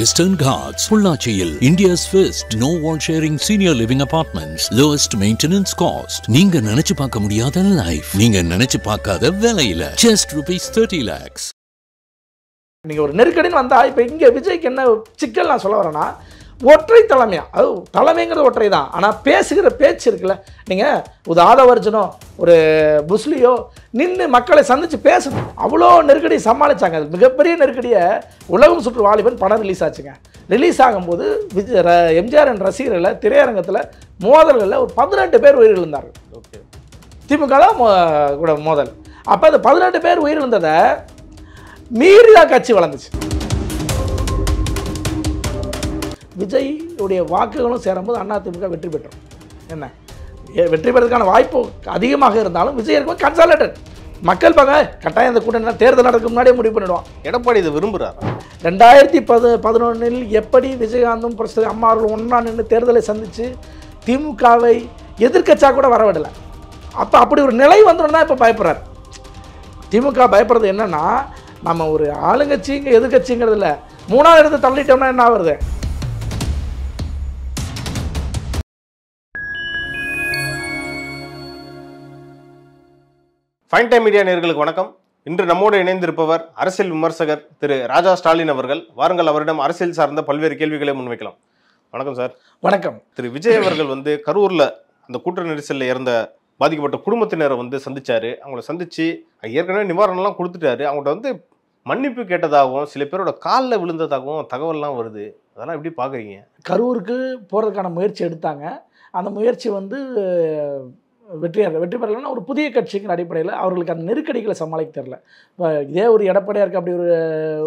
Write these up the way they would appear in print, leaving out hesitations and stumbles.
Eastern Ghats, Pullachiyil, India's first no-wall sharing senior living apartments, lowest maintenance cost. நீங்க நினைச்சு பார்க்க முடியாத life, நீங்க நினைச்சு பார்க்காத விலையில just ₹30 lakhs. நீங்க ஒரு நெருக்கடின்னு வந்தா இப்போ இங்க விஜய்க்கு என்ன சிக்கல் நான் சொல்ல வரேன்னா, ஒற்றை தலைமையா, அது தலைமைங்கிறது ஒற்றை தான். ஆனால் பேசுகிற பேச்சு இருக்குல்ல, நீங்கள் ஒரு ஆதவர்ஜனோ ஒரு புஸ்லியோ நின்று மக்களை சந்தித்து பேசணும். அவ்வளோ நெருக்கடியை சமாளித்தாங்க. அது மிகப்பெரிய நெருக்கடியை உலகம் சுற்று வாலிபன் படம் ரிலீஸ் ஆச்சுங்க. ரிலீஸ் ஆகும்போது எம்ஜிஆர் என் ரசிகர்களில் திரையரங்கத்தில் மோதல்களில் ஒரு 18 பேர் உயிரிழந்தார்கள். ஓகே, திமுக தான் கூட மோதல். அப்போ அந்த 18 பேர் உயிரிழந்ததை மீறி தான் கட்சி வளர்ந்துச்சு. விஜய் உடைய வாக்குகளும் சேரும்போது அதிமுக வெற்றி பெற்றோம். என்ன வெற்றி பெறதுக்கான வாய்ப்பு அதிகமாக இருந்தாலும் விஜய் இருக்கும் கன்சாலிடேட். மக்கள் பாங்க கட்டாயம் இந்த கூட்டணி தேர்தல் நடக்க முன்னாடியே முடிவு பண்ணிடுவான். எடப்பாடி இதை விரும்புகிறார். 2011 எப்படி விஜயகாந்தும் பிரசிடண்ட் அம்மா அவர்கள் ஒன்றா நின்று தேர்தலை சந்தித்து திமுகவை எதிர்க்கட்சியாக கூட வரவிடலை. அப்போ அப்படி ஒரு நிலை வந்துடும் தான் இப்போ பயப்படுறார். திமுக பயப்படுறது என்னன்னா, நம்ம ஒரு ஆளுங்கட்சிங்க எதிர்கட்சிங்கிறது இல்லை, 3ஆவது இடத்தை தள்ளிட்டோம்னா என்ன ஆகுறது? ஃபைன் டைம் மீடியா நேயர்களுக்கு வணக்கம். இன்று நம்மோடு இணைந்திருப்பவர் அரசியல் விமர்சகர் திரு ராஜா ஸ்டாலின் அவர்கள். வாருங்கள், அவரிடம் அரசியல் சார்ந்த பல்வேறு கேள்விகளை முன்வைக்கலாம். வணக்கம் சார். வணக்கம். திரு விஜய் அவர்கள் கரூரில் அந்த கூட்ட நெரிசலில் இறந்த பாதிக்கப்பட்ட குடும்பத்தினரை சந்திச்சாரு. அவங்கள சந்திச்சு ஏற்கனவே நிவாரணம்லாம் கொடுத்துட்டாரு. அவங்கள்ட்ட மன்னிப்பு கேட்டதாகவும் சில பேரோட காலில் விழுந்ததாகவும் தகவல்லாம் வருது. அதெல்லாம் எப்படி பார்க்குறீங்க? கரூருக்கு போகிறதுக்கான முயற்சி எடுத்தாங்க. அந்த முயற்சி வெற்றி பெறலைன்னா ஒரு புதிய கட்சிங்கிற அடிப்படையில் அவர்களுக்கு அந்த நெருக்கடிகளை சமாளிக்க தெரில. இப்போ இதே ஒரு எடப்பாடியாக இருக்க அப்படி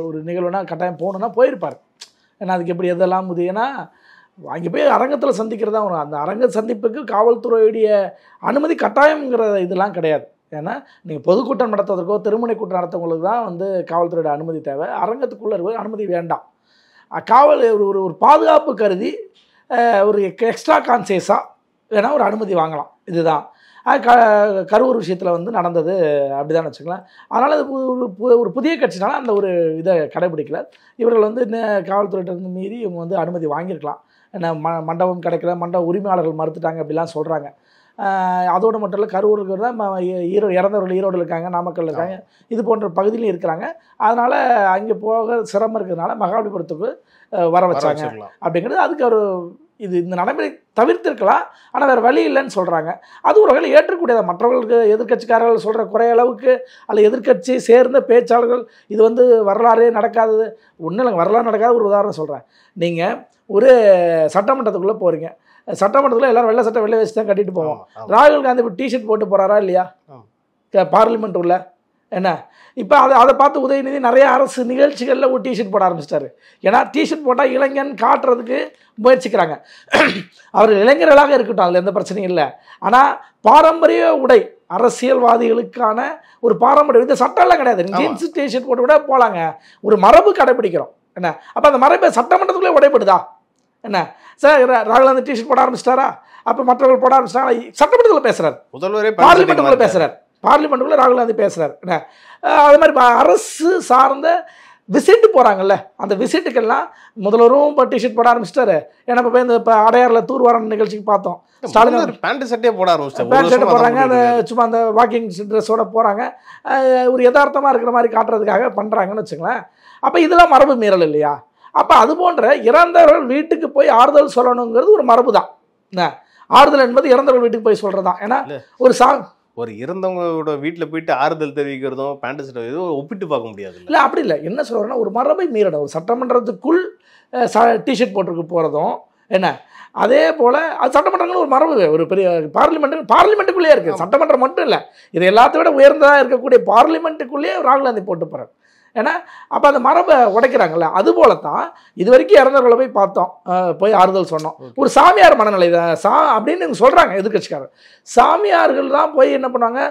ஒரு நிகழ்வுனா கட்டாயம் போகணுன்னா போயிருப்பார். ஏன்னா அதுக்கு எப்படி எதெல்லாம் ஏன்னா அங்கே போய் அரங்கத்தில் சந்திக்கிறதா வரும். அந்த அரங்க சந்திப்புக்கு காவல்துறையுடைய அனுமதி கட்டாயங்கிற இதெல்லாம் கிடையாது. ஏன்னா நீங்கள் பொதுக்கூட்டம் நடத்துவதற்கோ திருமண கூட்டம் நடத்தவங்களுக்கு தான் காவல்துறையோட அனுமதி தேவை. அரங்கத்துக்குள்ளே இருக்க அனுமதி வேண்டாம். காவல் ஒரு பாதுகாப்பு கருதி ஒரு எக்ஸ்ட்ரா கான்சியஸாக வேணால் ஒரு அனுமதி வாங்கலாம். இதுதான் கரூர் விஷயத்தில் நடந்தது அப்படி தான் வச்சுக்கலாம். அதனால் அது ஒரு புதிய கட்சினால அந்த ஒரு இதை கடைபிடிக்கல. இவர்கள் காவல்துறையிட்ட மீறி இவங்க அனுமதி வாங்கியிருக்கலாம். ஏன்னா மண்டபம் கிடைக்கல, மண்டப உரிமையாளர்கள் மறுத்துட்டாங்க அப்படிலாம் சொல்கிறாங்க. அதோடு மட்டும் இல்லை, கரூருக்கு தான் இறந்தவர்கள் ஈரோடு இருக்காங்க, நாமக்கல் இருக்காங்க, இது போன்ற பகுதியிலையும் இருக்கிறாங்க. அதனால் அங்கே போக சிரமம் இருக்கிறதுனால மகாபலிபுரத்துக்கு வர வச்சாங்க அப்படிங்கிறது. அதுக்கு ஒரு இந்த நடைமுறை தவிர்த்திருக்கலாம், ஆனால் வேறு வழி இல்லைன்னு சொல்கிறாங்க. அது ஒரு வகையில் ஏற்றக்கூடியது. மற்றவர்களுக்கு எதிர்கட்சிக்காரர்கள் சொல்கிற குறைய அளவுக்கு அல்ல எதிர்கட்சி சேர்ந்த பேச்சாளர்கள் இது வரலாறே நடக்காதது ஒன்றும் இல்லைங்க. வரலாறு நடக்காத ஒரு உதாரணம் சொல்கிறேன். நீங்கள் ஒரு சட்டமன்றத்துக்குள்ளே போகிறீங்க. சட்டமன்றத்தில் எல்லோரும் வெள்ளை சட்டை வெள்ளை வச்சு தான் கட்டிட்டு போவோம். ராகுல் காந்தி இப்போ டிஷர்ட் போட்டு போகிறாரா இல்லையா பார்லிமெண்ட் உள்ள? என்ன இப்போ அதை பார்த்து உதயநிதி நிறைய அரசு நிகழ்ச்சிகளில் ஒரு டிஷர்ட் போட ஆரம்பிச்சிட்டாரு. ஏன்னா டிஷர்ட் போட்டால் இளைஞன் காட்டுறதுக்கு முயற்சிக்கிறாங்க. அவர் இளைஞர்களாக இருக்கட்டும், அதில் எந்த பிரச்சனையும் இல்லை. ஆனால் பாரம்பரிய உடை அரசியல்வாதிகளுக்கான ஒரு பாரம்பரிய இந்த சட்டம்லாம் கிடையாது. ஜீன்ஸ் டிஷர்ட் போட்டு கூட போகலாங்க. ஒரு மரபு கடைபிடிக்கிறோம். என்ன அப்போ அந்த மரபை சட்டமன்றத்துக்குள்ளே உடைப்படுதா? என்ன சார் ராகுல் காந்தி டிஷர்ட் போட ஆரம்பிச்சிட்டாரா? அப்போ மற்றவர்கள் போட ஆரம்பிச்சிட்டாங்க. சட்டமன்றத்தில் பேசுகிறார், முதல்வரே பார்லிமெண்ட்டுக்குள்ளே பேசுகிறார், பார்லிமெண்ட்டுக்குள்ளே ராகுல் காந்தி பேசுகிறார். என்ன அது மாதிரி அரசு சார்ந்த விசிட்டு போகிறாங்கல்ல, அந்த விசிட்டுக்கெல்லாம் முதல்வரும் இப்போ டிஷர்ட் போட ஆரம்பிச்சிட்டாரு. ஏன்னா இப்போ அடையாறில் தூர்வாரம் நிகழ்ச்சிக்கு பார்த்தோம். ஸ்டாலின் பேண்ட் ஷர்ட்டே போட ஆரம்பிச்சிட்டாரு. பேண்ட் ஷர்ட்டை போடுறாங்க. அந்த சும்மா அந்த வாக்கிங் ட்ரெஸ்ஸோட போகிறாங்க. ஒரு யதார்த்தமாக இருக்கிற மாதிரி காட்டுறதுக்காக பண்ணுறாங்கன்னு வச்சுங்களேன். அப்போ இதெல்லாம் மரபு மீறல் இல்லையா? அப்போ அது போன்ற இறந்தவர்கள் வீட்டுக்கு போய் ஆறுதல் சொல்லணுங்கிறது ஒரு மரபு தான். ஆறுதல் என்பது இறந்தவர்கள் வீட்டுக்கு போய் சொல்கிறது தான். ஏன்னா ஒரு இறந்தவங்களோட வீட்டில் போயிட்டு ஆறுதல் தெரிவிக்கிறதும் பேண்ட் ஷர்ட் எதுவும் ஒப்பிட்டு பார்க்க முடியாது. இல்லை அப்படி இல்லை. என்ன சொல்கிறேன்னா ஒரு மரபை மீறணும். ஒரு சட்டமன்றத்துக்குள் டிஷர்ட் போட்டுருக்கு போகிறதும் என்ன அதே போல் அது சட்டமன்றங்களும் ஒரு மரபு. ஒரு பெரிய பார்லிமெண்ட்டுக்குள்ளேயே இருக்குது. சட்டமன்றம் மட்டும் இல்லை, இது எல்லாத்த விட உயர்ந்ததாக இருக்கக்கூடிய பார்லிமெண்ட்டுக்குள்ளேயே ராகுல் காந்தி போட்டு போகிறார். ஏன்னா அப்போ அந்த மரபை உடைக்கிறாங்கல்ல. அதுபோல தான் இது வரைக்கும் இறந்தவர்களை போய் பார்த்தோம், போய் ஆறுதல் சொன்னோம். ஒரு சாமியார் மனநிலை அப்படின்னு சொல்கிறாங்க எதிர்கட்சிக்காரர். சாமியார்கள் தான் போய் என்ன பண்ணுவாங்க,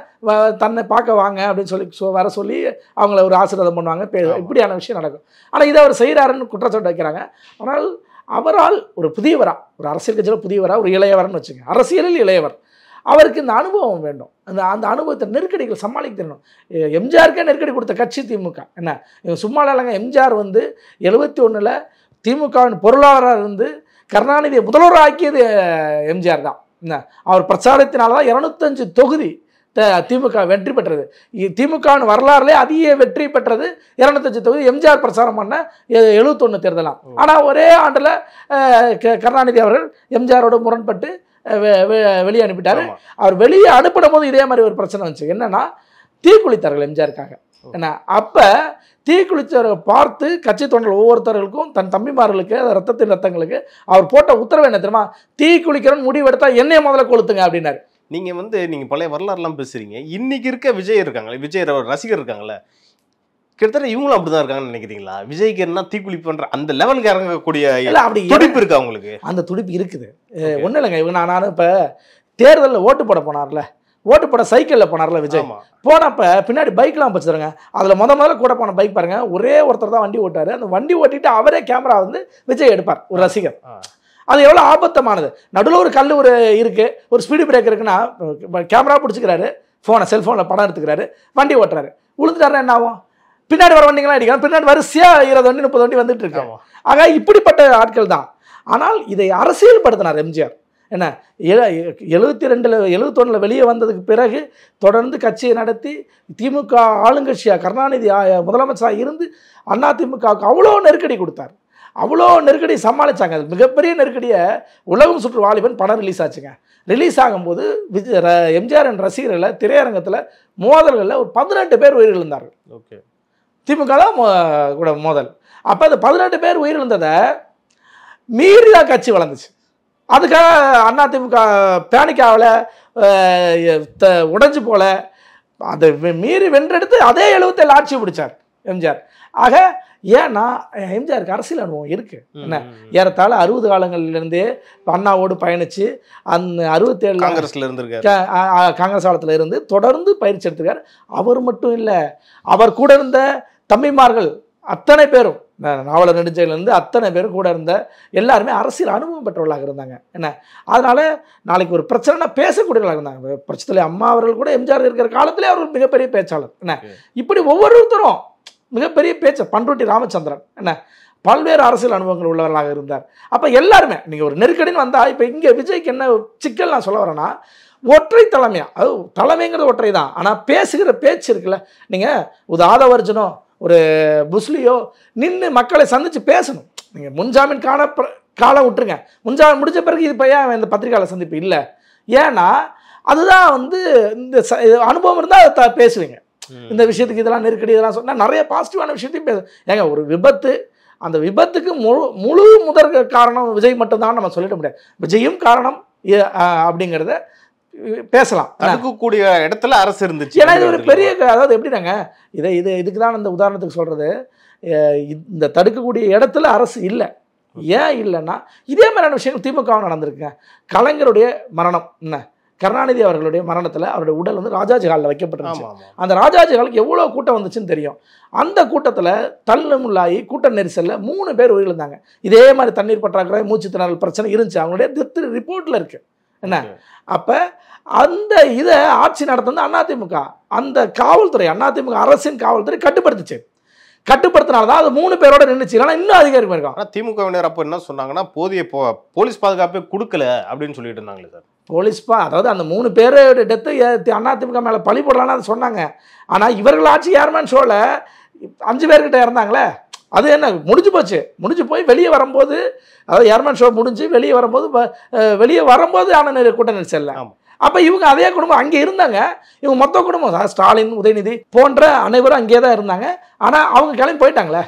தன்னை பார்க்க வாங்க அப்படின்னு சொல்லி வர சொல்லி அவங்கள ஒரு ஆசீர்வாதம் பண்ணுவாங்க. இப்படியான விஷயம் நடக்கும். ஆனால் இதை அவர் செய்கிறாருன்னு குற்றச்சாட்டு வைக்கிறாங்க. ஆனால் அவரால் ஒரு புதியவரா, ஒரு அரசியல் கட்சியில் புதியவரா, ஒரு இளையவர்னு வச்சுங்க, அரசியலில் இளையவர், அவருக்கு இந்த அனுபவம் வேண்டும். அந்த அனுபவத்தை நெருக்கடிகள் சமாளிக்க தெரியணும். எம்ஜிஆருக்கே நெருக்கடி கொடுத்த கட்சி திமுக. என்ன சும்மா இல்லைங்க. எம்ஜிஆர் 71 திமுகவின் பொருளாளராக இருந்து கருணாநிதியை முதல்வர் ஆக்கியது எம்ஜிஆர் தான். என்ன அவர் பிரச்சாரத்தினால தான் 205 தொகுதி திமுக வெற்றி பெற்றது. திமுகவின் வரலாறுலே அதிக வெற்றி பெற்றது 205 தொகுதி எம்ஜிஆர் பிரச்சாரம் பண்ண 71 தேர்தலாம். ஆனால் ஒரே ஆண்டில் கருணாநிதி அவர்கள் எம்ஜிஆரோட முரண்பட்டு வெளியே அனுப்பிட்டாரு. அவர் வெளியே அனுப்பிடும் போது இதே மாதிரி ஒரு பிரச்சனை வந்துச்சு. என்னன்னா தீக்குளித்தார்கள் எம்ஜிஆருக்காக. என்ன அப்போ தீக்குளிச்சவரை பார்த்து கட்சி தொண்டர்கள் ஒவ்வொருத்தர்களுக்கும் தன் தம்பிமார்களுக்கு ரத்தத்தின் ரத்தங்களுக்கு அவர் போட்ட உத்தரவு என்ன தெரியுமா? தீக்குளிக்கிறன்னு முடிவெடுத்தா என்னைய முதல்ல கொளுத்துங்க அப்படின்னாரு. நீங்க பழைய வரலாறுலாம் பேசுறீங்க. இன்னைக்கு இருக்க விஜய் இருக்காங்களே, விஜய் ரசிகர் இருக்காங்கல்ல, கிட்டத்தட்ட இவங்களும் அப்படிதான் இருக்காங்கன்னு நினைக்கிறீங்களா? விஜய்க்கு என்ன தீக்குளி பண்ற அந்த லெவலுக்கு இறங்கக்கூடிய துடிப்பு இருக்கு அவங்களுக்கு? அந்த துடிப்பு இருக்குது. ஒன்றும் இல்லைங்க. இவங்க நான் இப்போ தேர்தலில் ஓட்டு போட போனார்ல, ஓட்டு போட சைக்கிளில் போனார்ல விஜய், போனப்ப பின்னாடி பைக்லாம் வச்சுருங்க. அதில் முதல்ல கூட போன பைக் பாருங்க, ஒரே ஒருத்தர் தான் வண்டி ஓட்டாரு. அந்த வண்டி ஓட்டிட்டு அவரே கேமரா வந்து விஜய் எடுப்பார், ஒரு ரசிகர். அது எவ்வளோ ஆபத்தமானது. நடுவில் ஒரு கல் ஒரு இருக்குது, ஒரு ஸ்பீடு பிரேக் இருக்குன்னா கேமரா பிடிச்சிக்கிறாரு, செல்ஃபோனில் படம் எடுத்துக்கிறாரு, வண்டி ஓட்டுறாரு, விழுந்துட்டாருன்னா என்ன ஆகும்? பின்னாடி வர வண்டிங்களாம் அடிக்கிறாங்க, பின்னாடி வரிசையாக 20 வண்டி 30 வண்டி வந்துட்டு இருக்கு. ஆக இப்படிப்பட்ட ஆட்கள் தான். ஆனால் இதை அரசியல்படுத்தினார் எம்ஜிஆர். என்ன 71 வெளியே வந்ததுக்கு பிறகு தொடர்ந்து கட்சியை நடத்தி திமுக ஆளுங்கட்சியாக கருணாநிதி முதலமைச்சராக இருந்து அதிமுகவுக்கு அவ்வளோ நெருக்கடி கொடுத்தார். அவ்வளோ நெருக்கடி சமாளித்தாங்க. அது மிகப்பெரிய நெருக்கடியை உலகம் சுற்று வாலிபன் படம் ரிலீஸ் ஆச்சுங்க. ரிலீஸ் ஆகும்போது எம்ஜிஆரின் ரசிகர்களில் திரையரங்கத்தில் மோதல்களில் ஒரு 18 பேர் உயிரிழந்தார்கள். ஓகே, திமுக தான் கூட மோதல். அப்போ அந்த 18 பேர் உயிரிழந்ததை மீறி தான் கட்சி வளர்ந்துச்சு. அதுக்காக அதிமுக பேனிக்காவில் உடைஞ்சு போல அதை மீறி வென்றெடுத்து அதே 77 ஆட்சி பிடிச்சார் எம்ஜிஆர். ஆக ஏன்னா எம்ஜிஆருக்கு அரசியல் அனுபவம் இருக்குது. என்ன ஏறத்தாழ 60 காலங்களிலிருந்தே அண்ணாவோடு பயணித்து அந்த 67 காங்கிரஸ்ல இருந்திருக்காரு, காங்கிரஸ் காலத்தில் இருந்து தொடர்ந்து பயிற்சி எடுத்துக்கார். அவர் மட்டும் இல்லை, அவர் கூட இருந்த தம்பிமார்கள் அத்தனை பேரும், நாவலர் நெடுஞ்செழியன்லேருந்து அத்தனை பேரும் கூட இருந்த எல்லாருமே அரசியல் அனுபவம் பெற்றவர்களாக இருந்தாங்க. என்ன அதனால் நாளைக்கு ஒரு பிரச்சனைனா பேசக்கூடியவர்களாக இருந்தாங்க. பிரச்சனை அம்மா அவர்கள் கூட எம்ஜிஆர் இருக்கிற காலத்திலே அவர்கள் மிகப்பெரிய பேச்சாளர். என்ன இப்படி ஒவ்வொருத்தரும் மிகப்பெரிய பேச்சு. பண்ருட்டி ராமச்சந்திரன் என்ன பல்வேறு அரசியல் அனுபவங்கள் உள்ளவர்களாக இருந்தார். அப்போ எல்லாருமே நீங்கள் ஒரு நெருக்கடின்னு வந்தால், இப்போ இங்கே விஜய்க்கு என்ன சிக்கல் நான் சொல்ல வரேன்னா, ஒற்றை தலைமையாக, அது தலைமைங்கிறது ஒற்றை தான், ஆனால் பேசுகிற பேச்சு இருக்குல்ல. நீங்கள் ஒரு ஆதவர்ஜனோ ஒரு புஸ்லியோ நின்று மக்களை சந்தித்து பேசணும். நீங்கள் முன்ஜாமீன் காலம் விட்டுருங்க, முன்ஜாமீன் முடிஞ்ச பிறகு இது பையன் இந்த பத்திரிகையாளர் சந்திப்பு இல்லை. ஏன்னா அதுதான் வந்து இந்த அனுபவம் இருந்தால் அதை பேசுவீங்க. இந்த விஷயத்துக்கு இதெல்லாம் நெருக்கடி இதெல்லாம் சொன்னால் நிறைய பாசிட்டிவான விஷயத்தையும் பேச. ஏங்க ஒரு விபத்து, அந்த விபத்துக்கு முழு முதற் காரணம் விஜய் மட்டும்தான் நம்ம சொல்லிட முடியாது. விஜயும் காரணம் அப்படிங்கிறத பேசலாம். தடுக்கக்கூடிய இடத்துல அரசு இருந்துச்சு. ஏன்னா இது ஒரு பெரிய, அதாவது எப்படினாங்க இதுக்கு தான் இந்த உதாரணத்துக்கு சொல்கிறது, இந்த தடுக்கக்கூடிய இடத்துல அரசு இல்லை. ஏன் இல்லைன்னா இதே மாதிரியான விஷயங்கள் திமுக நடந்திருக்குங்க. கலைஞருடைய மரணம் என்ன, கருணாநிதி அவர்களுடைய மரணத்தில் அவருடைய உடல் வந்து ராஜாஜி ஹாலில் வைக்கப்பட்டிருந்துச்சு. அந்த ராஜாஜி ஹாலுக்கு எவ்வளோ கூட்டம் வந்துச்சுன்னு தெரியும். அந்த கூட்டத்தில் தள்ளுமுள்ளாகி கூட்ட நெரிசலில் 3 பேர் உயிரிழந்தாங்க. இதே மாதிரி தண்ணீர் பற்றாக்குறை, மூச்சு திணறல் பிரச்சனை இருந்துச்சு. அவங்களுடைய டெத் ரிப்போர்ட்டில் இருக்குது. என்ன அப்போ அந்த இதை ஆட்சி நடத்துனது அதிமுக, அந்த காவல்துறை, அதிமுக அரசின் காவல்துறை கட்டுப்படுத்துச்சு. கட்டுப்படுத்தினால்தான் அது 3 பேரோட நின்றுச்சு. இல்லைன்னா இன்னும் அதிகாரம் இருக்கும். ஆனால் திமுகவினர் அப்போ என்ன சொன்னாங்கன்னா, போதிய போலீஸ் பாதுகாப்பே கொடுக்கல அப்படின்னு சொல்லிட்டு இருந்தாங்களே சார். அதாவது அந்த 3 பேரோட டெத்து அதிமுக மேலே பழி போடலான்னு அதை சொன்னாங்க. ஆனால் இவர்கள் ஆட்சி ஏர்மேன் ஷோவில் 5 பேர்கிட்ட இறந்தாங்களே, அது என்ன முடிஞ்சு போச்சு. முடிஞ்சு போய் வெளியே வரும்போது, அதாவது ஏர்மேன் ஷோ முடிஞ்சு வெளியே வரும்போது ஆன கூட்ட நெரிசல்ல. அப்போ இவங்க அதே குடும்பம் அங்கே இருந்தாங்க. இவங்க மொத்த குடும்பம் ஸ்டாலின், உதயநிதி போன்ற அனைவரும் அங்கே தான் இருந்தாங்க. ஆனால் அவங்க கிளம்பி போயிட்டாங்களே.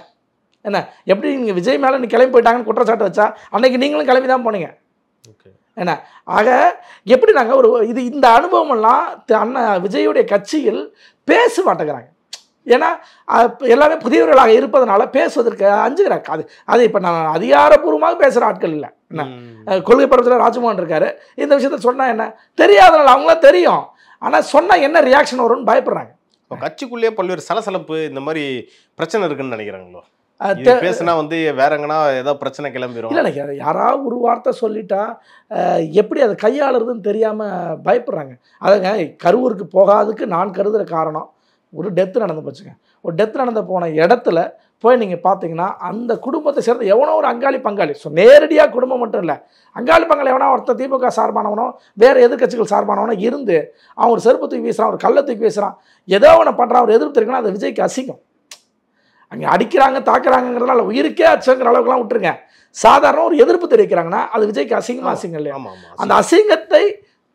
என்ன எப்படி நீங்கள் விஜய் மேலே நீ கிளம்பி போயிட்டாங்கன்னு குற்றச்சாட்டு வச்சா அன்னைக்கு நீங்களும் கிளம்பி தான் போனீங்க. என்ன ஆக எப்படி நாங்கள் இந்த அனுபவமெல்லாம் விஜயுடைய கட்சியில் பேச மாட்டேங்கிறாங்க. ஏன்னா எல்லாமே புதியவர்களாக இருப்பதனால பேசுவதற்கு அஞ்சுகிறாங்க. அது இப்போ நான் அதிகாரப்பூர்வமாக பேசுகிற ஆட்கள் இல்லை. என்ன கொள்கை பருவத்தில் ராஜ்மோகன் இருக்காரு, இந்த விஷயத்த சொன்னால் என்ன தெரியாதனால அவங்களாம் தெரியும், ஆனால் சொன்னால் என்ன ரியாக்ஷன் வரும்னு பயப்படுறாங்க. கட்சிக்குள்ளேயே பல்வேறு சலசலப்பு இந்த மாதிரி பிரச்சனை இருக்குன்னு நினைக்கிறாங்களோ? பேசுனா வந்து வேற எங்கன்னா ஏதாவது பிரச்சனை கிளம்பிடும். இல்லை யாராவது ஒரு வார்த்தை சொல்லிட்டா எப்படி அதை கையாளுறதுன்னு தெரியாமல் பயப்படுறாங்க. அதுங்க கரூருக்கு போகாததுக்கு நான் கருதுகிற காரணம், ஒரு டெத்து நடந்து போச்சுங்க. ஒரு டெத்து நடந்து போன இடத்துல போய் நீங்கள் பார்த்தீங்கன்னா அந்த குடும்பத்தை சேர்ந்த எவனோ ஒரு அங்காளி பங்காளி, ஸோ நேரடியாக குடும்பம் மட்டும் இல்லை, அங்காளி பங்காளி எவனோ ஒருத்தர் திமுக சார்பானவனோ வேறு எதிர்க்கட்சிகள் சார்பானவனோ இருந்து அவன் ஒரு செருப்பு தூக்கி வீசுகிறான், ஒரு கல்லை தூக்கி வீசுகிறான், ஏதோ ஒன்று பண்ணுறான், ஒரு எதிர்ப்பு தெரிவிக்கணும், அது விஜய்க்கு அசிங்கம். அங்கே அடிக்கிறாங்க தாக்குறாங்கிறதுனால உயிருக்கே அச்சங்கிற அளவுக்குலாம் விட்டுருங்க, சாதாரண ஒரு எதிர்ப்பு தெரிவிக்கிறாங்கன்னா அது விஜய்க்கு அசிங்கம் இல்லையா? அந்த அசிங்கத்தை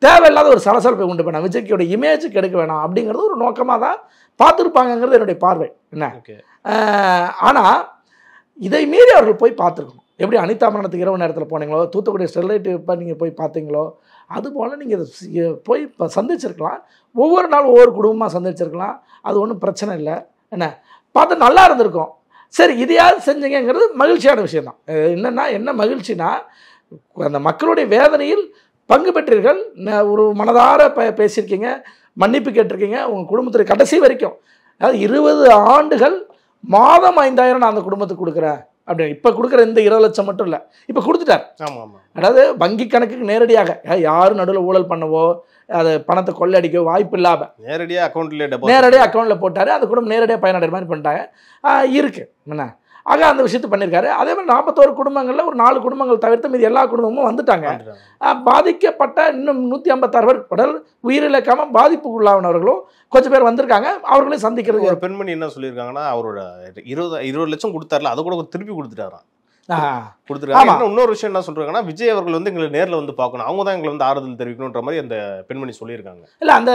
தேவையில்லாத ஒரு சலசலப்பை உண்டு பண்ண விஜய்க்கோட இமேஜுக்கு எடுக்க வேணாம் அப்படிங்கிறது ஒரு நோக்கமாக தான் பார்த்துருப்பாங்கங்கிறது என்னுடைய பார்வை. என்ன ஆனால் இதை மீறி அவர்கள் போய் பார்த்துருக்கணும். எப்படி அனிதா மரணத்துக்கு இரவு நேரத்தில் போனீங்களோ, தூத்துக்குடி ஸ்டெர்லைட் இப்போ நீங்கள் போய் பார்த்தீங்களோ, அதுபோல் நீங்கள் போய் இப்போ சந்திச்சிருக்கலாம். ஒவ்வொரு நாள் ஒவ்வொரு குடும்பமாக சந்திச்சிருக்கலாம், அது ஒன்றும் பிரச்சனை இல்லை. என்ன பார்த்து நல்லா இருந்திருக்கும். சரி, இதையாவது செஞ்சீங்கிறது மகிழ்ச்சியான விஷயம்தான். என்னென்னா என்ன மகிழ்ச்சினா, அந்த மக்களுடைய வேதனையில் பங்கு பெற்றீர்கள், ஒரு மனதார பேசியிருக்கீங்க, மன்னிப்பு கேட்டிருக்கீங்க, உங்கள் குடும்பத்தில் கடைசி வரைக்கும். அதாவது 20 ஆண்டுகள் மாதம் 5000 நான் அந்த குடும்பத்துக்கு கொடுக்குறேன் அப்படின்னு. இப்போ கொடுக்குற இந்த 20 லட்சம் மட்டும் இல்லை, இப்போ கொடுத்துட்டார். அதாவது வங்கி கணக்குக்கு நேரடியாக யாரும் நடுவில் ஊழல் பண்ணவோ அது பணத்தை கொள்ளடிக்க வாய்ப்பு இல்லாமல் நேரடியாக அக்கௌண்ட்டில் போட்டார். அந்த குடும்பம் நேரடியாக பயனடைகிற மாதிரி பண்ணிட்டாங்க இருக்குது. என்ன ஆக அந்த விஷயத்தை பண்ணியிருக்காரு. அதே மாதிரி 41 குடும்பங்களில் ஒரு 4 குடும்பங்கள் தவிர்த்து மீது எல்லா குடும்பமும் வந்துட்டாங்க. பாதிக்கப்பட்ட இன்னும் 156 பேர் உடல் உயிரிழக்காமல் பாதிப்புக்குள்ளானவர்களும் கொஞ்சம் பேர் வந்திருக்காங்க. அவர்களையும் சந்திக்கிறது. ஒரு பெண்மணி என்ன சொல்லியிருக்காங்கன்னா, அவரோட 20 லட்சம் கொடுத்தாருல, அதை கூட திருப்பி கொடுத்துட்டாராம். கொடுத்துருக்காங்க. இன்னொரு விஷயம் என்ன சொல்றாங்கன்னா, விஜய் அவர்கள் வந்து எங்களை நேரில் வந்து பார்க்கணும், அவங்க தான் எங்களை வந்து ஆறுதல் தெரிவிக்கணுன்ற மாதிரி அந்த பெண்மணி சொல்லியிருக்காங்க. இல்லை, அந்த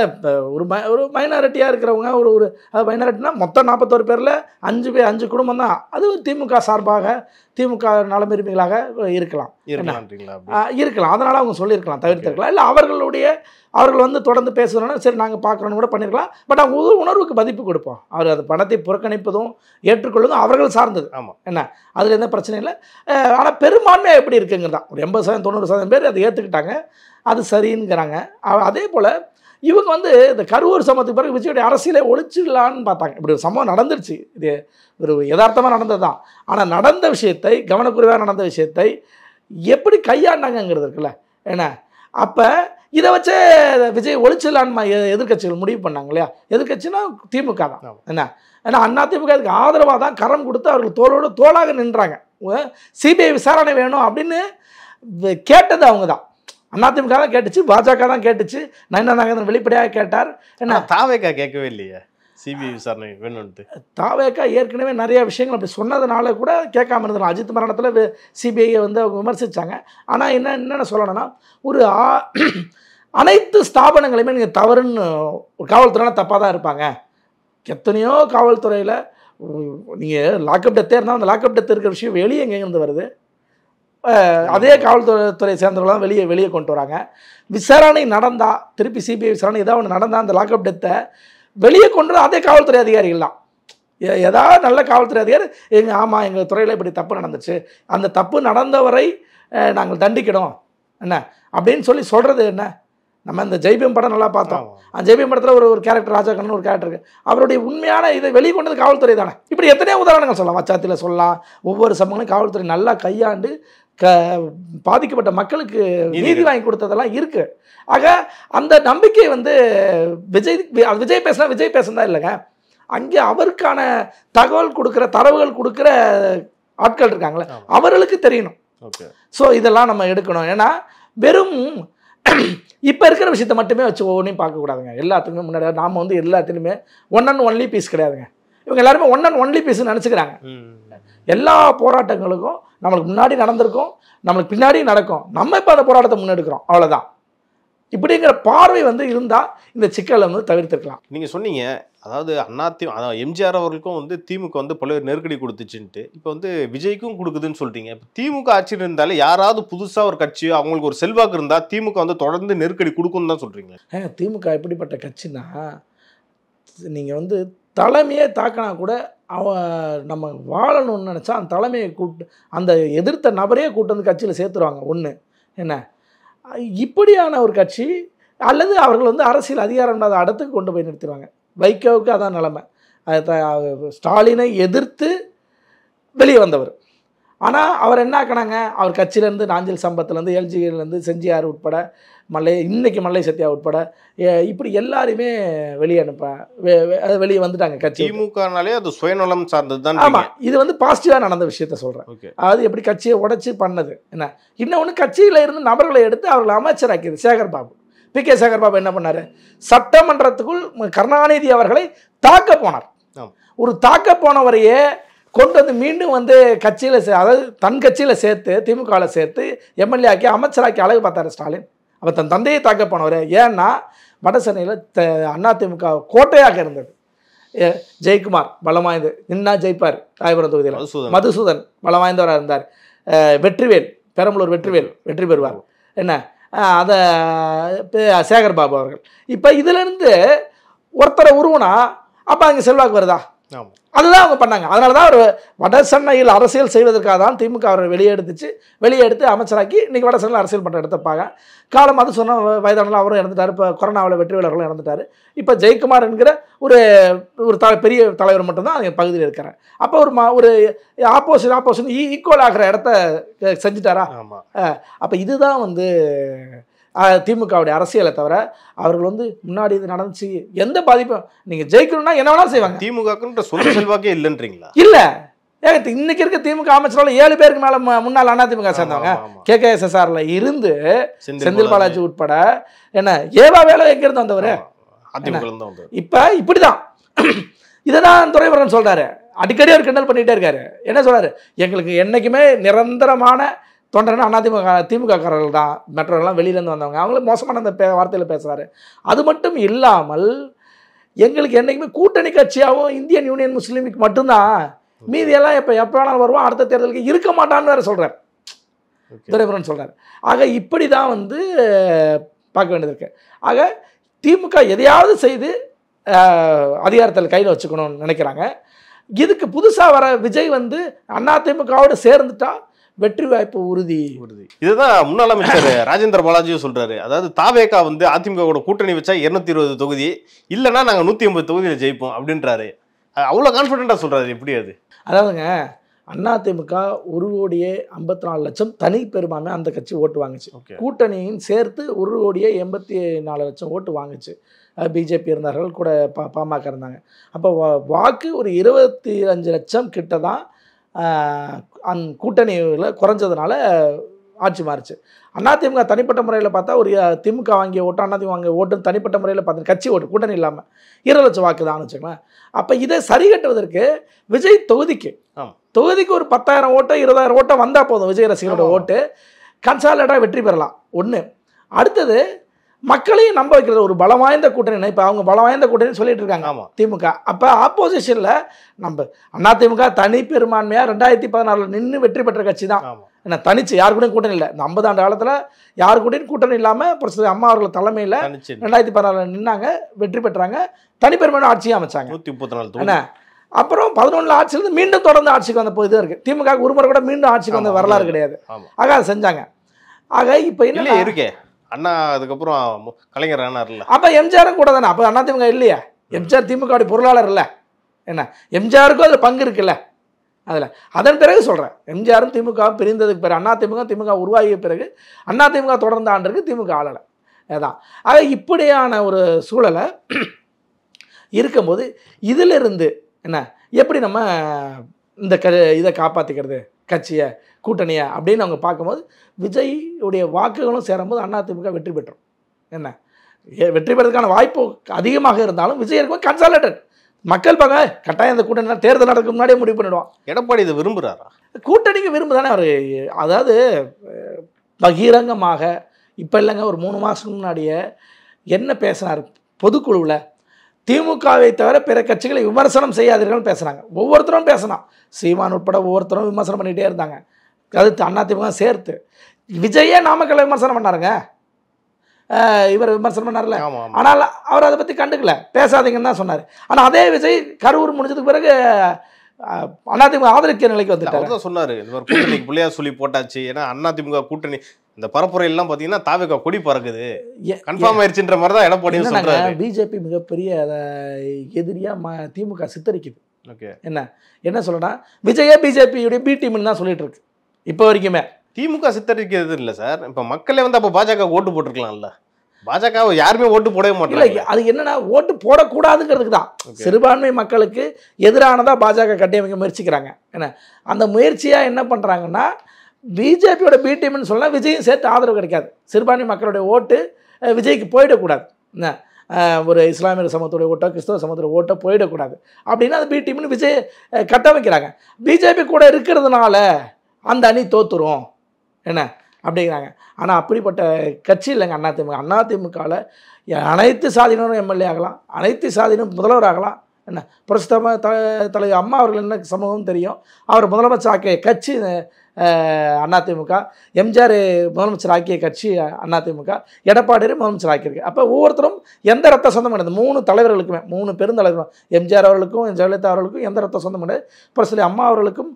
ஒரு மைனாரிட்டியாக இருக்கிறவங்க ஒரு மைனாரிட்டினா மொத்தம் 41 பேரில் 5 குடும்பம் தான். அது திமுக சார்பாக திமுக நலமிருமிகளாக இருக்கலாம். அதனால அவங்க சொல்லியிருக்கலாம், தவிர்த்திருக்கலாம். இல்லை அவர்கள் வந்து தொடர்ந்து பேசுகிறோன்னா சரி நாங்கள் பார்க்குறோன்னு கூட பண்ணியிருக்கலாம். பட் அவங்க உணர்வுக்கு மதிப்பு கொடுப்போம். அவர் அது பணத்தை புறக்கணிப்பதும் ஏற்றுக்கொள்வதும் அவர்கள் சார்ந்தது. ஆமாம், என்ன அதில் எந்த பிரச்சனையும் இல்லை. ஆனால் பெரும்பான்மையாக எப்படி இருக்குங்கிறது தான். ஒரு 80% 90% பேர் அதை ஏற்றுக்கிட்டாங்க, அது சரிங்கிறாங்க. அதே போல் இவங்க வந்து இந்த கரூர் சம்பவத்துக்கு பிறகு விஜயோடைய அரசியலை ஒழிச்சிடலான்னு பார்த்தாங்க. இப்படி ஒரு சம்பவம் நடந்துருச்சு, இது ஒரு யதார்த்தமாக நடந்தது தான். ஆனால் நடந்த விஷயத்தை, கவனக்குறைவாக நடந்த விஷயத்தை எப்படி கையாண்டாங்கிறது இருக்குல்ல. ஏன்னா அப்போ இதை வச்சே விஜய் ஒழிச்சிடலான்னு எதிர்கட்சிகள் முடிவு பண்ணாங்க இல்லையா? எதிர்கட்சினா திமுக தான். என்ன ஏன்னா அண்ணா திமுக அதுக்கு ஆதரவாக தான் கரம் கொடுத்து அவர்கள் தோளோடு தோளாக நின்றாங்க. சிபிஐ விசாரணை வேணும் அப்படின்னு கேட்டது அவங்க தான். அதிமுக தான் கேட்டுச்சு, பாஜக தான் கேட்டுச்சு, நயனா நாகேந்திரன் வெளிப்படையாக கேட்டார். என்ன தாவேகா கேட்கவே இல்லையா சிபிஐ விசாரணை வேணும்ட்டு? தாவேகா ஏற்கனவே நிறைய விஷயங்கள் அப்படி சொன்னதுனால கூட கேட்காம இருந்தலாம். அஜித் மரணத்தில் சிபிஐயை வந்து அவங்க விமர்சித்தாங்க. ஆனால் என்னென்ன சொல்லணும்னா, ஒரு அனைத்து ஸ்தாபனங்களையுமே நீங்கள் தவறுன்னு காவல்துறைனா தப்பாக தான் இருப்பாங்க. எத்தனையோ காவல்துறையில் நீங்கள் லாக்அப் டெத்தே இருந்தால் அந்த லாக்அப் டெத் இருக்கிற விஷயம் வெளியே எங்கேருந்து வருது? அதே காவல்துறை சேர்ந்தவங்களாம் வெளியே கொண்டு வராங்க. விசாரணை நடந்தால் திருப்பி சிபிஐ விசாரணை ஏதாவது ஒன்று நடந்தால் அந்த லாக்அப் டெத்தை வெளியே கொண்டு அதே காவல்துறை அதிகாரிகள் தான். ஏதாவது நல்ல காவல்துறை அதிகாரி ஆமாம் எங்கள் துறையில் இப்படி தப்பு நடந்துச்சு, அந்த தப்பு நடந்தவரை நாங்கள் தண்டிக்கணும் என்ன அப்படின்னு சொல்கிறது என்ன? நம்ம இந்த ஜெய்பீம் படம் நல்லா பார்த்தோம். அந்த ஜெய்பீம் படத்தில் ஒரு கேரக்டர் ராஜாக்கண்ணன் ஒரு கேரக்டர் இருக்குது. அவருடைய உண்மையான இதை வெளிக்கொண்டது காவல்துறை தானே. இப்படி எத்தனையோ உதாரணங்கள் சொல்லலாம், வச்சாத்தில் சொல்லலாம். ஒவ்வொரு சம்பவங்களையும் காவல்துறை நல்லா கையாண்டு பாதிக்கப்பட்ட மக்களுக்கு நீதி வாங்கி கொடுத்ததெல்லாம் இருக்குது. ஆக அந்த நம்பிக்கை வந்து விஜய் பேசுனதா இல்லைங்க. அங்கே அவருக்கான தகவல் கொடுக்குற தரவுகள் கொடுக்குற ஆட்கள் இருக்காங்களே, அவர்களுக்கு தெரியணும். ஸோ இதெல்லாம் நம்ம எடுக்கணும். ஏன்னா வெறும் இப்போ இருக்கிற விஷயத்தை மட்டுமே வச்சு ஒவ்வொன்றையும் பார்க்கக்கூடாதுங்க. எல்லாத்துக்குமே முன்னாடி நாம் வந்து எல்லாத்துலேயுமே ஒன் அண்ட் ஒன்லி பீஸ் கிடையாதுங்க. இவங்க எல்லாருமே ஒன் அண்ட் ஒன்லி பீஸ்ன்னு நினச்சிக்கிறாங்க. எல்லா போராட்டங்களுக்கும் நம்மளுக்கு முன்னாடி நடந்திருக்கும், நம்மளுக்கு பின்னாடி நடக்கும், நம்ம இப்போ அந்த போராட்டத்தை முன்னெடுக்கிறோம், அவ்வளோதான். இப்படிங்கிற பார்வை வந்து இருந்தால் இந்த சிக்கலை வந்து தவிர்த்துக்கலாம். நீங்கள் சொன்னீங்க, அதாவது எம்ஜிஆர் அவர்களுக்கும் வந்து திமுக வந்து பல்வேறு நெருக்கடி கொடுத்துச்சுன்ட்டு, இப்போ வந்து விஜய்க்கும் கொடுக்குதுன்னு சொல்லிட்டீங்க. இப்போ திமுக ஆட்சியில் இருந்தாலே யாராவது புதுசாக ஒரு கட்சியோ அவங்களுக்கு ஒரு செல்வாக்கு இருந்தால் திமுக வந்து தொடர்ந்து நெருக்கடி கொடுக்குன்னு தான் சொல்கிறீங்க. திமுக எப்படிப்பட்ட கட்சின்னா, நீங்கள் வந்து தலைமையே தாக்கினா கூட நம்ம வாழணும்னு நினச்சா அந்த தலைமையை அந்த எதிர்த்த நபரையே கூட்டு வந்து கட்சியில் சேர்த்துருவாங்க. ஒன்று என்ன, இப்படியான ஒரு கட்சி அல்லது அவர்கள் வந்து அரசியல் அதிகாரம் இல்லாத இடத்துக்கு கொண்டு போய் நிறுத்திடுவாங்க. வைகோவுக்கு அதான் நிலைமை. ஸ்டாலினை எதிர்த்து வெளியே வந்தவர், ஆனால் அவர் என்ன ஆக்கினாங்க, அவர் கட்சியிலேருந்து நாஞ்சில் சம்பத்துலேருந்து எல்ஜிலேருந்து செஞ்சியார் உட்பட இன்னைக்கு மல்லை சத்யா உட்பட இப்படி எல்லாரையுமே வெளியே வெளியே வந்துட்டாங்க கட்சி. திமுகனாலே அது சுயநலம் சார்ந்தது தான். ஆமாம், இது வந்து பாசிட்டிவாக நடந்த விஷயத்த சொல்கிறேன். அதாவது எப்படி கட்சியை உடைச்சி பண்ணது என்ன. இன்னொன்று, கட்சியில் இருந்து நபர்களை எடுத்து அவர்களை அமைச்சராக்கியது. சேகர் பாபு, PK சேகர் பாபு என்ன பண்ணார், சட்டமன்றத்துக்குள் கருணாநிதி அவர்களை தாக்க போனார். ஒரு தாக்க போனவரையே கொண்டு வந்து மீண்டும் வந்து கட்சியில் அதாவது தன் கட்சியில் சேர்த்து திமுகவில் சேர்த்து எம்எல்ஏ ஆக்கி அமைச்சராக்கி அழகு பார்த்தார் ஸ்டாலின். அப்போ தன் தந்தையை தாக்க போனவர். ஏன்னா வட சென்னையில் அதிமுக கோட்டையாக இருந்தது. ஜெயக்குமார் பலம் வாய்ந்து நின்னா ஜெயிப்பார். ராயபுரம் தொகுதியில் மதுசூதன் பலம் வாய்ந்தவராக இருந்தார். வெற்றிவேல், பெரம்பலூர் வெற்றிவேல் வெற்றி பெறுவார். என்ன அதை சேகர் பாபு அவர்கள். இப்போ இதிலிருந்து ஒருத்தரை உருவனா அப்போ அங்கே செல்வாக்கு வருதா? அதுதான் அவங்க பண்ணாங்க. அதனால தான் ஒரு வட சென்னையில் அரசியல் செய்வதற்காக தான் திமுக அவரை வெளியே எடுத்து அமைச்சராக்கி இன்றைக்கி வட சென்னையில் அரசியல் பண்ணுற எடுத்துப்பாங்க. காலம் அது சொன்ன வயதானலாம் அவரும் இறந்துட்டார். இப்போ கொரோனாவில் வெற்றிவேலர்களும் இறந்துட்டார். இப்போ ஜெயக்குமார் என்கிற ஒரு பெரிய தலைவர் மட்டும்தான் அந்த பகுதியில் இருக்கிறார். அப்போ ஒரு ஆப்போசிஷன் ஈக்குவல் ஆகிற இடத்த செஞ்சுட்டாரா? அப்போ இதுதான் வந்து திமுகவுடைய அரசியலை தவிர அவர்கள் வந்து முன்னாடி இது நடந்துச்சு எந்த பாதிப்பும். நீங்க ஜெயிக்கணும்னா என்ன வேணாலும் செய்வாங்க. திமுக சொந்த செல்வாக்கே இல்லைன்றீங்களா? இல்ல, இன்னைக்கு இருக்க திமுக அமைச்சரால 7 பேருக்கு மேல முன்னாள் அதிமுக சேர்ந்தவங்க. KKSSRல இருந்து செந்தில் பாலாஜி உட்பட என்ன ஏவா வேலை எங்க இருந்து வந்தவரு? இப்ப இப்படிதான் இதான் துரைமுருகன் சொல்றாரு. அடிக்கடி அவர் கிண்டல் பண்ணிட்டே இருக்காரு. என்ன சொல்றாரு, எங்களுக்கு என்னைக்குமே நிரந்தரமான தொண்டர்னா திமுக காரர்கள் தான், மற்றவர்கள்லாம் வெளியிலேருந்து வந்தவங்க, அவங்களும் மோசமான அந்த வார்த்தையில் பேசுகிறாரு. அது மட்டும் இல்லாமல் எங்களுக்கு என்றைக்குமே கூட்டணி கட்சியாகவும் இந்தியன் யூனியன் முஸ்லீம் லீக் மட்டும்தான், மீதியெல்லாம் எப்போ வேணாலும் வருவோம், அடுத்த தேர்தலுக்கு இருக்க மாட்டான்னு வேறு சொல்கிறார் துரைமுருகன் சொல்கிறார். ஆக இப்படி தான் வந்து பார்க்க வேண்டியது இருக்குது. ஆக திமுக எதையாவது செய்து அதிகாரத்தில் கையில் வச்சுக்கணும்னு நினைக்கிறாங்க. இதுக்கு புதுசாக வர விஜய் வந்து அதிமுகவோடு சேர்ந்துட்டா வெற்றி வாய்ப்பு உறுதி. இதுதான் முன்னாள் அமைச்சர் ராஜேந்திர பாலாஜியும் சொல்றாரு. அதாவது தாவேகா வந்து அதிமுக கூட்டணி வச்சா 220 தொகுதி, இல்லைன்னா நாங்கள் 180 தொகுதியில் ஜெயிப்போம் அப்படின்றாரு. அவ்வளோ கான்ஃபிடென்ட்டா சொல்றாரு. எப்படி அது? அதாவதுங்க, அதிமுக 1,54,00,000 தனி பெரும்பான்மை அந்த கட்சி ஓட்டு வாங்குச்சு. கூட்டணியின் சேர்த்து 1,84,00,000 ஓட்டு வாங்குச்சு. பிஜேபி இருந்தார்கள் கூட, பாமக இருந்தாங்க. அப்போ வாக்கு ஒரு 25 லட்சம் கிட்ட தான் கூட்டணியில் குறைஞ்சதுனால ஆட்சி மாறிச்சு. அதிமுக தனிப்பட்ட முறையில் பார்த்தா ஒரு திமுக வாங்கிய ஓட்டு அதிமுக வாங்கிய ஓட்டு தனிப்பட்ட முறையில் பார்த்து கட்சி ஓட்டு கூட்டணி இல்லாமல் 20 லட்சம் வாக்கு தான் வச்சுக்கலாம். அப்போ இதை சரி கட்டுவதற்கு விஜய் தொகுதிக்கு ஒரு 10,000 ஓட்டோ 20,000 ஓட்டோ வந்தால் போதும். விஜய் ரசிகரோட ஓட்டு கன்சாலிடேட்டாக வெற்றி பெறலாம். ஒன்று. அடுத்தது, மக்களையும் நம்ப வைக்கிறது ஒரு பலம் வாய்ந்த கூட்டணி. இப்போ அவங்க பலம் வாய்ந்த கூட்டணி சொல்லிட்டு இருக்காங்க திமுக. அப்போ ஆப்போசிஷனில் நம்ம அதிமுக தனி பெரும்பான்மையாக 2016 நின்று வெற்றி பெற்ற கட்சி தான். என்ன தனிச்சு யாரு கூடயும் கூட்டணி இல்லை. இந்த 50 ஆண்டு காலத்தில் யாரு கூடயும் கூட்டணி இல்லாமல் அம்மா அவர்கள் தலைமையில் 2016 நின்னாங்க, வெற்றி பெற்றாங்க, தனிப்பெரும்பான்மை ஆட்சியும் அமைச்சாங்க. 134 என்ன அப்புறம் 11 ஆட்சியிலிருந்து மீண்டும் தொடர்ந்து ஆட்சிக்கு வந்த போது இருக்கு. திமுக ஒருமுறை கூட மீண்டும் ஆட்சிக்கு வந்த வரலாறு கிடையாது. ஆக அதை செஞ்சாங்க. ஆக இப்போ என்ன இருக்கே அண்ணா, அதுக்கப்புறம் கலைஞர் ஆனார்ல, அப்போ எம்ஜிஆரும் கூட தானே. அப்போ அதிமுக இல்லையா? எம்ஜிஆர் திமுக பொருளாளர் இல்லை. என்ன எம்ஜிஆருக்கும் அதில் பங்கு இருக்குல்ல. அதில் அதன் பிறகு சொல்கிறேன், எம்ஜிஆரும் திமுகவும் பிரிந்ததுக்கு பிறகு திமுக உருவாகிய பிறகு அதிமுக தொடர்ந்து ஆண்டிருக்கு, திமுக ஆளலை. அதுதான். ஆக இப்படியான ஒரு சூழலை இருக்கும்போது இதிலிருந்து என்ன எப்படி நம்ம இந்த இதை காப்பாற்றிக்கிறது, கட்சியை கூட்டணியை அப்படின்னு அவங்க பார்க்கும்போது விஜய் உடைய வாக்குகளும் சேரும்போது அதிமுக வெற்றி பெற்றோம். என்ன வெற்றி பெறதுக்கான வாய்ப்பு அதிகமாக இருந்தாலும் விஜய் இருக்கும் கன்சாலிடேட் மக்கள் பாங்க கட்டாயம் இந்த கூட்டணி தேர்தல் நடக்க முன்னாடியே முடிவு பண்ணிடுவான். எடப்பாடி இதை விரும்புகிறாரா? கூட்டணிக்கு விரும்புதானே அவர். அதாவது பகிரங்கமாக இப்போ இல்லைங்க, ஒரு 3 மாதத்துக்கு முன்னாடியே என்ன பேசினார் பொதுக்குழுவில், திமுகவை தவிர பிற கட்சிகளை விமர்சனம் செய்யாதீர்கள் பேசுகிறாங்க. ஒவ்வொருத்தரும் பேசினான், சீமான் உட்பட ஒவ்வொருத்தரும் விமர்சனம் பண்ணிகிட்டே இருந்தாங்க. அது அதிமுக சேர்த்து விஜயே நாமக்கல்ல விமர்சனம் பண்ணாருங்க, இவர் விமர்சனம் பண்ணார்ல. ஆனால் அவர் அதை பற்றி கண்டுக்கல, பேசாதீங்கன்னு தான் சொன்னார். ஆனால் அதே விஜய் கரூர் முடிஞ்சதுக்கு பிறகு அதிமுக ஆதரிக்கிற நிலைக்கு வந்துட்டார். சொன்னார் இந்த மாதிரி கூட்டணிக்கு பிள்ளையா சொல்லி போட்டாச்சு. ஏன்னா அதிமுக கூட்டணி இந்த பரப்புரையெல்லாம் பார்த்தீங்கன்னா தாவேகா கொடி பறக்குது, கன்ஃபார்ம் ஆயிடுச்சுன்ற மாதிரி தான் எடப்பாடி சொல்றாரு. பிஜேபி மிகப்பெரிய திமுக சித்தரிக்குது. என்ன என்ன சொல்லனா, விஜயே பிஜேபியுடைய பி டீம்னு தான் சொல்லிட்டு இருக்கு. இப்போ வரைக்குமே. திமுக சித்தரிக்கிறது இல்லை சார். இப்போ மக்களே வந்து அப்போ பாஜக ஓட்டு போட்டிருக்கலாம்ல. பாஜக யாருமே ஓட்டு போடவே மாட்டாங்க. இல்லை, அது என்னன்னா ஓட்டு போடக்கூடாதுங்கிறதுக்கு தான். சிறுபான்மை மக்களுக்கு எதிரானதா பாஜக கட்டியமைக்க முயற்சிக்கிறாங்க. என்ன அந்த முயற்சியாக என்ன பண்ணுறாங்கன்னா, பிஜேபியோட பி டீம்னு சொன்னால் விஜயும் சேர்த்து ஆதரவு கிடைக்காது. சிறுபான்மை மக்களுடைய ஓட்டு விஜய்க்கு போயிடக்கூடாது. என்ன ஒரு இஸ்லாமிய சமூகத்துடைய ஓட்டோ கிறிஸ்தவ சமூகத்துடைய ஓட்டோ போயிடக்கூடாது அப்படின்னா அது பி டீம்னு விஜய் கட்டமைக்கிறாங்க. பிஜேபி கூட இருக்கிறதுனால அந்த அணி தோத்துரும் என்ன அப்படிங்கிறாங்க. ஆனால் அப்படிப்பட்ட கட்சி இல்லைங்க அதிமுக. அதிமுகவில் அனைத்து சாதியினரும் எம்எல்ஏ ஆகலாம், அனைத்து சாதியினரும் முதல்வர் ஆகலாம். என்ன புரட்சித்தலைவர் தலைவர் அம்மா அவர்கள் என்ன சமூகம் தெரியும், அவர் முதலமைச்சர் ஆக்கிய கட்சி அதிமுக, எம்ஜிஆர் முதலமைச்சர் ஆக்கிய கட்சி அதிமுக, எடப்பாடி முதலமைச்சர் ஆக்கியிருக்கு. அப்போ ஒவ்வொருத்தரும் எந்த ரத்த சொந்தம் கிடையாது. 3 தலைவர்களுக்குமே 3 பெருந்தலைவர்களும் எம்ஜிஆர் அவர்களுக்கும் ஜெயலலிதா அவர்களுக்கும் எந்த ரத்த சொந்தம் கிடையாது. புரட்சி அம்மா அவர்களுக்கும்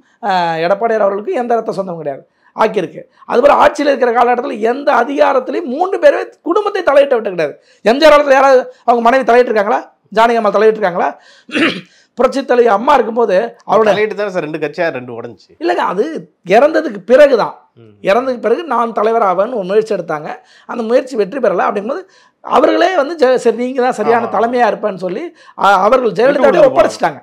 எடப்பாடியார் அவர்களுக்கும் எந்த ரத்த சொந்தம் கிடையாது ஆக்கியிருக்கு. அதுபோல் ஆட்சியில் இருக்கிற காலகட்டத்தில் எந்த அதிகாரத்திலையும் 3 பேருமே குடும்பத்தை தலையிட்ட விட்டு கிடையாது. எம்ஜிஆர் காலத்தில் யாராவது அவங்க மனைவி தலையிட்டிருக்காங்களா? ஜானகி அம்மா தலையிட்டிருக்காங்களா? புரட்சி தலைவர் அம்மா இருக்கும்போது அவரோட தலையிட்டு தான் சார் 2 கட்சியாக 2 உடஞ்சி. இல்லைங்க, அது இறந்ததுக்கு பிறகு தான். இறந்ததுக்கு பிறகு நான் தலைவர் ஆவேன்னு ஒரு முயற்சி எடுத்தாங்க. அந்த முயற்சி வெற்றி பெறலை. அப்படிங்கும்போது அவர்களே வந்து சரி நீங்கள் தான் சரியான தலைமையாக இருப்பேன்னு சொல்லி அவர்கள் ஜெயலலிதாவே ஒப்படைச்சிட்டாங்க.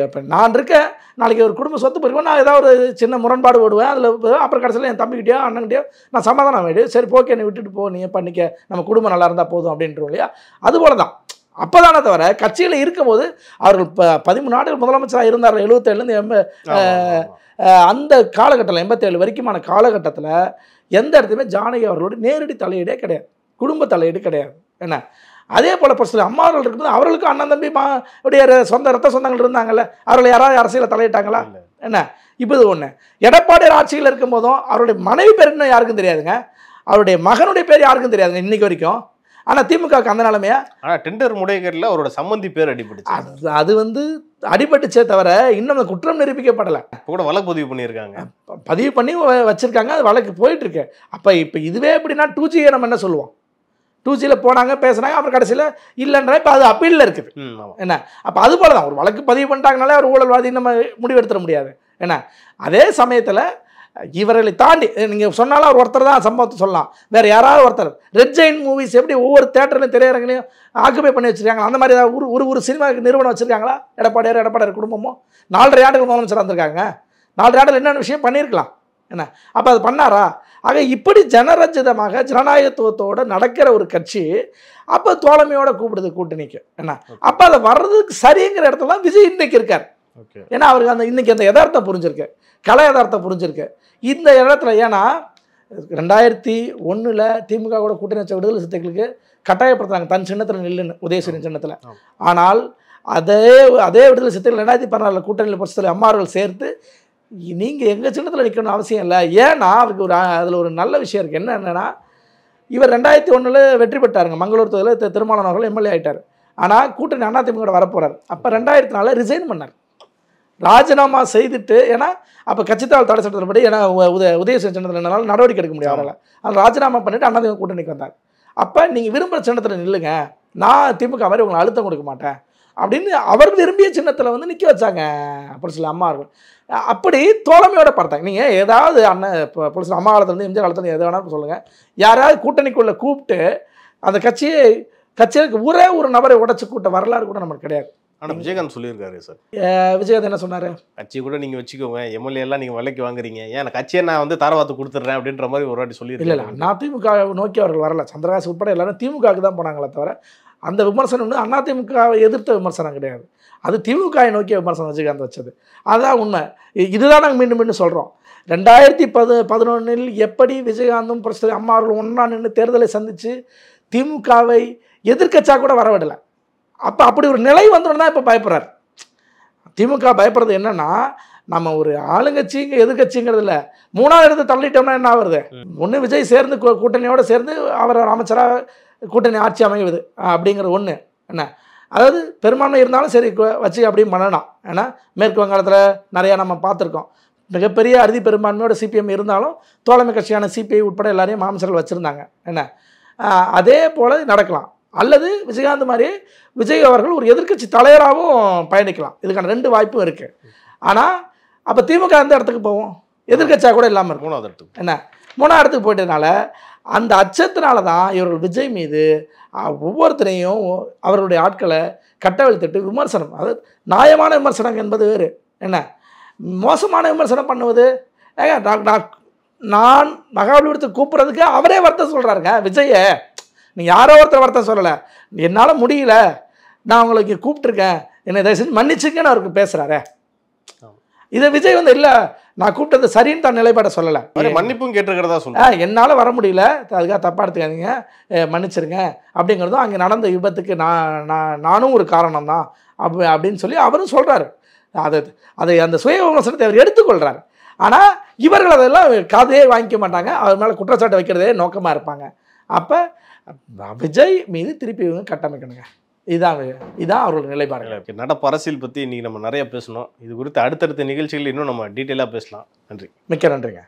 இப்போ நான் இருக்கேன், நாளைக்கு ஒரு குடும்ப சொத்து போயிருக்கோம், நான் ஏதாவது ஒரு சின்ன முரண்பாடு ஓடுவேன், அதில் அப்புறம் கடைசியில் என் தம்பிக்கிட்டேயோ அண்ணன்கிட்டயோ நான் சமாதானம் ஆகிடு, சரி ஓகே நீ விட்டுட்டு போ, நீ பண்ணிக்க, நம்ம குடும்பம் நல்லா இருந்தால் போதும் அப்படின்றோம் இல்லையா? அதுபோல தான். அப்போ தானே தவிர கட்சியில் இருக்கும்போது அவர்கள் 13 ஆண்டுகள் முதலமைச்சராக இருந்தார். 77லேருந்து அந்த காலகட்டத்தில் 87 வரைக்குமான காலகட்டத்தில் எந்த இடத்துலையுமே ஜானகி அவர்களோட நேரடி தலையீடே கிடையாது, குடும்ப தலையீடு கிடையாது. என்ன அதே போல் பர்சனல் அம்மா அவர்கள் இருக்கும்போது அவர்களுக்கும் அண்ணன் தம்பி உடைய சொந்த ரத்த சொந்தங்கள் இருந்தாங்கல்ல, அவர்கள் யாராவது அரசியலில் தலையிட்டாங்களா? என்ன இப்போ இது ஒன்று. எடப்பாடியார் ஆட்சியில் இருக்கும் போதும் அவருடைய மனைவி பேர் இன்னும் யாருக்கும் தெரியாதுங்க, அவருடைய மகனுடைய பேர் யாருக்கும் தெரியாதுங்க இன்னைக்கு வரைக்கும். ஆனால் திமுகவுக்கு அந்த நிலைமையா? ஆனால் டெண்டர் முறைகேட்டில் அவரோட சம்பந்தி பேர் அடிபட்டுச்சு. அது வந்து அடிபட்டுச்சே தவிர இன்னும் அந்த குற்றம் நிரூபிக்கப்படலை. இப்போ கூட வழக்கு பதிவு பண்ணியிருக்காங்க, பதிவு பண்ணி வச்சுருக்காங்க, அது வழக்கு போயிட்டுருக்கு. இப்போ இதுவே எப்படின்னா 2G நம்ம என்ன சொல்லுவோம், 2Gயில் போனாங்க பேசுனாங்க, அப்புறம் கடைசியில் இல்லைன்ற இப்போ அது அப்பீலில் இருக்குது. என்ன அப்போ அது போல தான் ஒரு வழக்கு பதிவு பண்ணிட்டாங்கனாலே ஒரு ஊழல்வாதி நம்ம முடிவெடுத்துட முடியாது. என்ன அதே சமயத்தில் இவர்களை தாண்டி நீங்கள் சொன்னாலும் அவர் ஒருத்தர் தான் சம்பவத்தை சொல்லலாம், வேறு யாராவது ஒருத்தர். ரெட் ஜெயின் மூவிஸ் எப்படி ஒவ்வொரு தேட்டர்லையும் திரையரங்களையும் ஆக்குபை பண்ணி வச்சுருக்காங்க, அந்த மாதிரி ஏதாவது ஒரு சினிமாவுக்கு நிறுவனம் வச்சுருக்காங்க எடப்பாடியார் குடும்பமும் 4.5 ஆண்டுகள் முதலமைச்சராக இருந்திருக்காங்க. 4.5 ஆண்டுகள் என்னென்ன விஷயம் பண்ணியிருக்கலாம். என்ன அப்போ அது பண்ணாரா? ஆக இப்படி ஜனரஞ்சிதமாக ஜனநாயகத்துவத்தோடு நடக்கிற ஒரு கட்சி அப்போ தோழமையோட கூப்பிடுது கூட்டணிக்கு. என்ன அப்போ அதை வர்றதுக்கு சரிங்கிற இடத்துல தான் விஜய் இன்னைக்கு இருக்கார். ஏன்னா அவருக்கு அந்த இன்னைக்கு அந்த யதார்த்தம் புரிஞ்சிருக்கு, கலை யதார்த்தம் புரிஞ்சிருக்கு இந்த இடத்துல. ஏன்னா 2001 திமுக கூட கூட்டணி வச்ச விடுதலை சிறுத்தைகளுக்கு கட்டாயப்படுத்துறாங்க தன் சின்னத்தில் நில்லுன்னு, உதயசூரியன் சின்னத்தில். ஆனால் அதே விடுதலை சிறுத்தைகள் 2014 கூட்டணியில் புரட்சித்தலைவர் அம்மா அவர்கள் சேர்த்து நீங்கள் எங்கள் சின்னத்தில் நிற்கணும்னு அவசியம் இல்லை. ஏன்னா அவருக்கு அதில் ஒரு நல்ல விஷயம் இருக்குது. என்னென்னா இவர் 2001 வெற்றி பெற்றாருங்க, மங்களூர் தொகுதியில் திருமாவளவன் அவர்கள் எம்எல்ஏ ஆகிட்டார். ஆனால் கூட்டணி அதிமுக வரப்போகிறார். அப்போ 2004 ரிசைன் பண்ணார், ராஜினாமா செய்துட்டு. ஏன்னா அப்போ கட்சித்தாள் தடை சட்டத்தின்படி ஏன்னா உதயசூரியன் சின்னத்தில் நடவடிக்கை எடுக்க முடியாது அவரால். அதில் ராஜினாமா பண்ணிவிட்டு அதிமுக கூட்டணிக்கு வந்தார். அப்போ நீங்கள் விரும்புகிற சின்னத்தில் நில்லுங்க, நான் திமுக மாதிரி உங்களை அழுத்தம் கொடுக்க மாட்டேன் அப்படின்னு அவர் விரும்பிய சின்னத்தில் வந்து நிற்க வச்சாங்க புரட்சித்தலைவர் அம்மா அவர்கள். அப்படி தோழமையோட பார்த்தாங்க. நீங்கள் ஏதாவது அண்ணன் இப்போ புரட்சித்தலைவர் அம்மா காலத்துலேருந்து எம்ஜிஆர் காலத்துலேருந்து எது வேணாலும் சொல்லுங்கள், யாராவது கூட்டணிக்குள்ளே கூப்பிட்டு அந்த கட்சிக்கு ஒரே ஒரு நபரை உடைச்சு கூட்ட வரலாறு கூட நமக்கு கிடையாது. ஆனால் விஜயகாந்த் சொல்லியிருக்காரு சார். விஜயகாந்த் என்ன சொன்னார்? கட்சி கூட நீங்கள் வச்சுக்கோங்க, எம்எல்ஏ எல்லாம் நீங்கள் விலைக்கு வாங்குறீங்க, ஏன் கட்சியை நான் வந்து தாரவாத்து கொடுத்துட்றேன் அப்படின்ற மாதிரி ஒரு வாட்டி சொல்லியிருக்கேன். இல்லை அதிமுக நோக்கி அவர்கள் வரல, சந்திரகாசி உட்பட எல்லாரும் திமுகவுக்கு தான் போனாங்களே தவிர அந்த விமர்சனம் வந்து அதிமுகவை எதிர்த்த விமர்சனம் கிடையாது, அது திமுகவை நோக்கிய விமர்சனம் விஜயகாந்த் வச்சது. அதுதான் உண்மை. இதுதான் நாங்கள் மீண்டும் மீண்டும் சொல்கிறோம். 2011 எப்படி விஜயகாந்தும் புரட்சித்தலைவர் அம்மா அவர்கள் ஒன்றா நின்று தேர்தலை சந்தித்து திமுகவை எதிர்க்கட்சியாக கூட வரவிடலை. அப்போ அப்படி ஒரு நிலை வந்தோன்னு தான் இப்போ பயப்படுறார். திமுக பயப்படுறது என்னன்னா, நம்ம ஒரு ஆளுங்கட்சிங்க எதிர்கட்சிங்கிறது இல்லை, 3ஆவது இடத்தை தள்ளிட்டோம்னா என்ன ஆகுறது? ஒன்று விஜய் சேர்ந்து கூட்டணியோடு சேர்ந்து அவர் அமைச்சராக கூட்டணி ஆட்சி அமைவது அப்படிங்கிற ஒன்று. என்ன அதாவது பெரும்பான்மை இருந்தாலும் சரி வச்சு அப்படியும் பண்ணலாம். ஏன்னா மேற்கு வங்காளத்தில் நிறையா நம்ம பார்த்துருக்கோம், மிகப்பெரிய அறுதி பெரும்பான்மையோட சிபிஎம் இருந்தாலும் தோழமை கட்சியான சிபிஐ உட்பட எல்லாரையும் அமைச்சர்கள் வச்சுருந்தாங்க. என்ன அதே போல் நடக்கலாம். அல்லது விஜயகாந்த் மாதிரி விஜய் அவர்கள் ஒரு எதிர்க்கட்சி தலைவராகவும் பயணிக்கலாம். இதுக்கான 2 வாய்ப்பும் இருக்குது. ஆனால் அப்போ திமுக எந்த இடத்துக்கு போவோம்? எதிர்க்கட்சியாக கூட இல்லாமல் இருக்கும். 3வது இடத்துக்கு என்ன 3வது இடத்துக்கு போயிட்டதுனால அந்த அச்சத்தினால தான் இவர்கள் விஜய் மீது ஒவ்வொருத்தரையும் அவர்களுடைய ஆட்களை கட்டவிழ்த்துட்டு விமர்சனம், அதாவது நியாயமான விமர்சனம் என்பது வேறு, என்ன மோசமான விமர்சனம் பண்ணுவது. நான் மகாபலிபுரத்துக்கு கூப்பிட்றதுக்கு அவரே வருத்தம் சொல்கிறாருங்க விஜயை. நீ யாரோ ஒருத்தர் வருத்தம் சொல்லலை, என்னால் முடியல, நான் உங்களுக்கு கூப்பிட்டுருக்கேன், என்னை தயவு செஞ்சு மன்னிச்சுங்கன்னு அவருக்கு பேசுகிறாரே. இதை விஜய் வந்து இல்லை நான் கூப்பிட்டது சரின்னு தான் நிலைப்பாட சொல்லலை, மன்னிப்பும் கேட்டிருக்கிறதா சொல்லுங்க. என்னால் வர முடியல, அதுக்காக தப்பாக எடுத்துக்காதீங்க, மன்னிச்சிருங்க அப்படிங்கிறதும் அங்கே நடந்த விபத்துக்கு நானும் ஒரு காரணம் தான் அப்படின்னு சொல்லி அவரும் சொல்கிறாரு. அதை அந்த சுய விமர்சனத்தை அவர் எடுத்துக்கொள்கிறார். ஆனால் இவர்கள் அதெல்லாம் காதையே வாங்கிக்க மாட்டாங்க, அவர் மேலே குற்றச்சாட்டு வைக்கிறதே நோக்கமாக இருப்பாங்க. அப்போ விஜய் மீது திருப்பி இவங்க கட்டமைக்கணுங்க. இதான் அவரோட நிலைப்பாடு. நடப்பு அரசியல் பற்றி இன்றைக்கி நம்ம நிறைய பேசணும். இது குறித்து அடுத்தடுத்த நிகழ்ச்சிகள் இன்னும் நம்ம டீட்டெயிலாக பேசலாம். நன்றி. மிக்க நன்றிங்க.